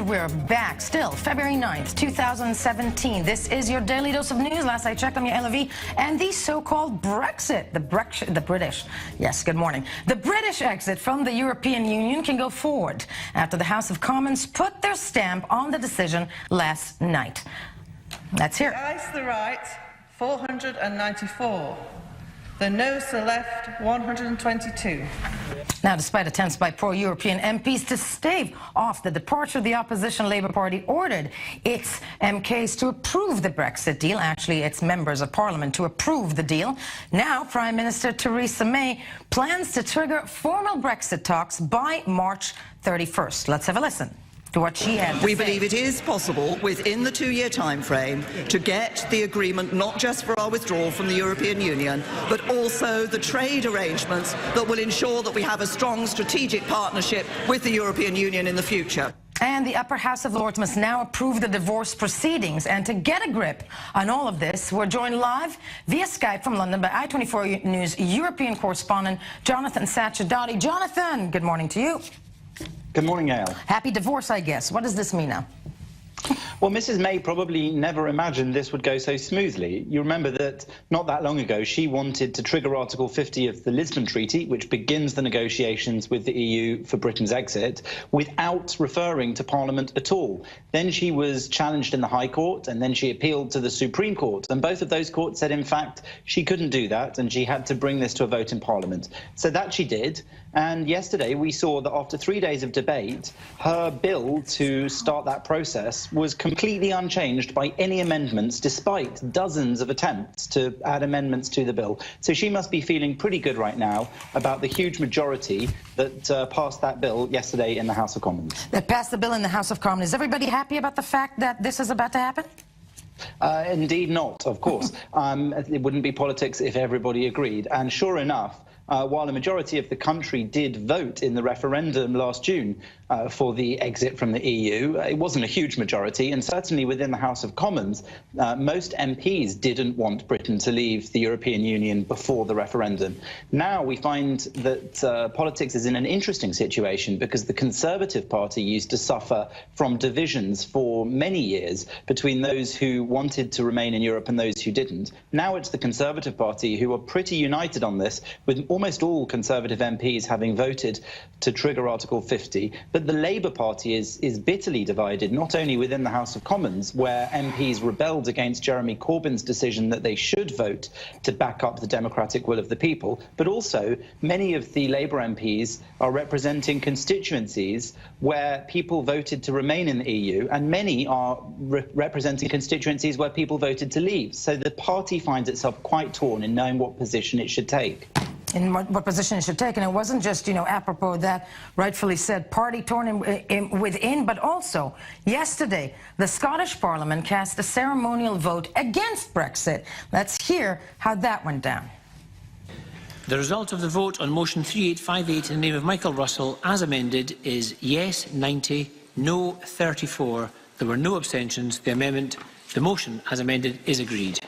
We're back, still, February 9th, 2017. This is your daily dose of news. Last I checked, I'm your LV. And the so-called Brexit, the British, yes, good morning. The British exit from the European Union can go forward after the House of Commons put their stamp on the decision last night. Let's hear it. The ayes to the right, 494. The noes to the left, 122. Now, despite attempts by pro-European MPs to stave off the departure, the opposition Labour Party ordered its MKs to approve the Brexit deal, actually its members of Parliament to approve the deal. Now, Prime Minister Theresa May plans to trigger formal Brexit talks by March 31st. Let's have a listen to what she had to say. We believe it is possible within the two-year time frame to get the agreement not just for our withdrawal from the European Union, but also the trade arrangements that will ensure that we have a strong strategic partnership with the European Union in the future. And the Upper House of Lords must now approve the divorce proceedings. And to get a grip on all of this, we're joined live via Skype from London by I24 News European correspondent Jonathan Sacerdoti. Jonathan, good morning to you. Good morning, Yael. Happy divorce, I guess. What does this mean now? Well, Mrs. May probably never imagined this would go so smoothly. You remember that not that long ago, she wanted to trigger Article 50 of the Lisbon Treaty, which begins the negotiations with the EU for Britain's exit, without referring to Parliament at all. Then she was challenged in the High Court, and then she appealed to the Supreme Court. And both of those courts said, in fact, she couldn't do that, and she had to bring this to a vote in Parliament. So that she did. And yesterday, we saw that after 3 days of debate, her bill to start that process was completely unchanged by any amendments, despite dozens of attempts to add amendments to the bill. So she must be feeling pretty good right now about the huge majority that passed that bill yesterday in the House of Commons. That passed the bill in the House of Commons. Is everybody happy about the fact that this is about to happen? Indeed not, of course. It wouldn't be politics if everybody agreed. And sure enough, while a majority of the country did vote in the referendum last June for the exit from the EU, it wasn't a huge majority, and certainly within the House of Commons, most MPs didn't want Britain to leave the European Union before the referendum. Now we find that politics is in an interesting situation because the Conservative Party used to suffer from divisions for many years between those who wanted to remain in Europe and those who didn't. Now it's the Conservative Party who are pretty united on this, with almost all Conservative MPs having voted to trigger Article 50. But the Labour Party is bitterly divided, not only within the House of Commons, where MPs rebelled against Jeremy Corbyn's decision that they should vote to back up the democratic will of the people, but also many of the Labour MPs are representing constituencies where people voted to remain in the EU, and many are representing constituencies where people voted to leave. So the party finds itself quite torn in knowing what position it should take. In what position it should take, and it wasn't just, you know, apropos that rightfully said party torn within, but also yesterday the Scottish Parliament cast a ceremonial vote against Brexit. Let's hear how that went down. The result of the vote on motion 3858 in the name of Michael Russell as amended is yes 90, no 34. There were no abstentions. The motion as amended is agreed.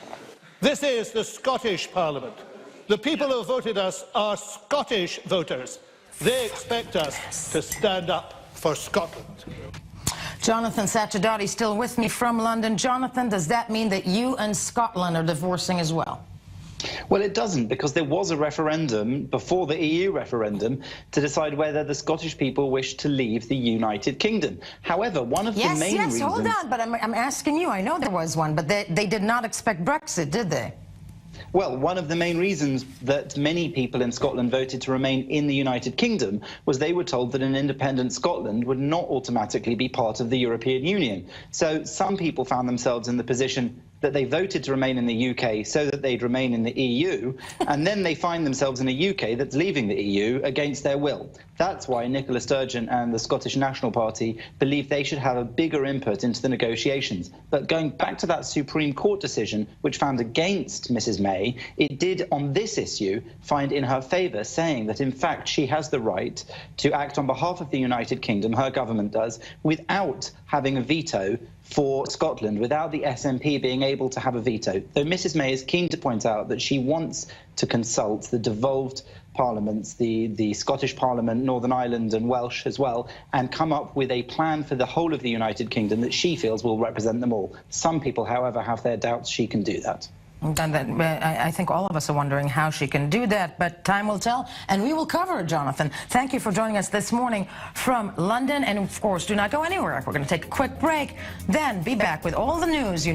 This is the Scottish Parliament. The people who voted us are Scottish voters. They expect us to stand up for Scotland. Jonathan Sacerdoti still with me from London. Jonathan, does that mean that you and Scotland are divorcing as well? Well, it doesn't, because there was a referendum before the EU referendum to decide whether the Scottish people wished to leave the United Kingdom. However, one of the main reasons... Yes, hold on, but I'm asking you. I know there was one, but they did not expect Brexit, did they? Well, one of the main reasons that many people in Scotland voted to remain in the United Kingdom was they were told that an independent Scotland would not automatically be part of the European Union. So some people found themselves in the position that they voted to remain in the UK so that they'd remain in the EU, and then they find themselves in a UK that's leaving the EU against their will. That's why Nicola Sturgeon and the Scottish National Party believe they should have a bigger input into the negotiations. But going back to that Supreme Court decision, which found against Mrs May, it did on this issue find in her favour, saying that in fact she has the right to act on behalf of the United Kingdom, her government does, without having a veto for Scotland without the SNP being able to have a veto, though Mrs May is keen to point out that she wants to consult the devolved parliaments, the Scottish Parliament, Northern Ireland and Welsh as well, and come up with a plan for the whole of the United Kingdom that she feels will represent them all. Some people, however, have their doubts she can do that. And I think all of us are wondering how she can do that, but time will tell, and we will cover it, Jonathan. Thank you for joining us this morning from London, and of course, do not go anywhere. We're going to take a quick break, then be back with all the news you